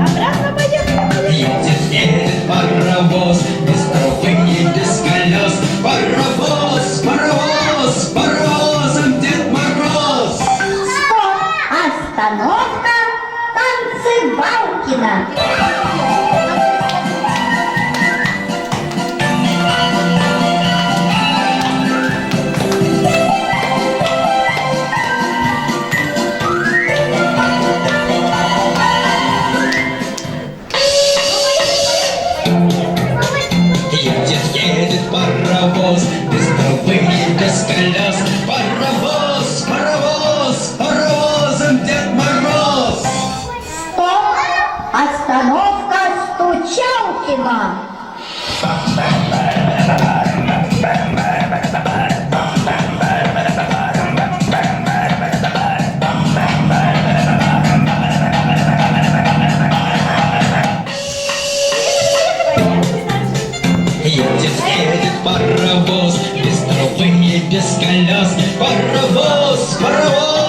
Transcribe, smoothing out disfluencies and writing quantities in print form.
Обратно пойдем. Едет паровоз, без трубы и без колес. Паровоз, паровоз, паровозом Дед Мороз. Стоп! Остановка! Танцевалкина! Едет паровоз, без трубы и без колес. Паровоз, паровоз, паровозом Дед Мороз. Стоп! Остановка Стучалкина! Едет паровоз, без трубы и без колес. Паровоз, паровоз.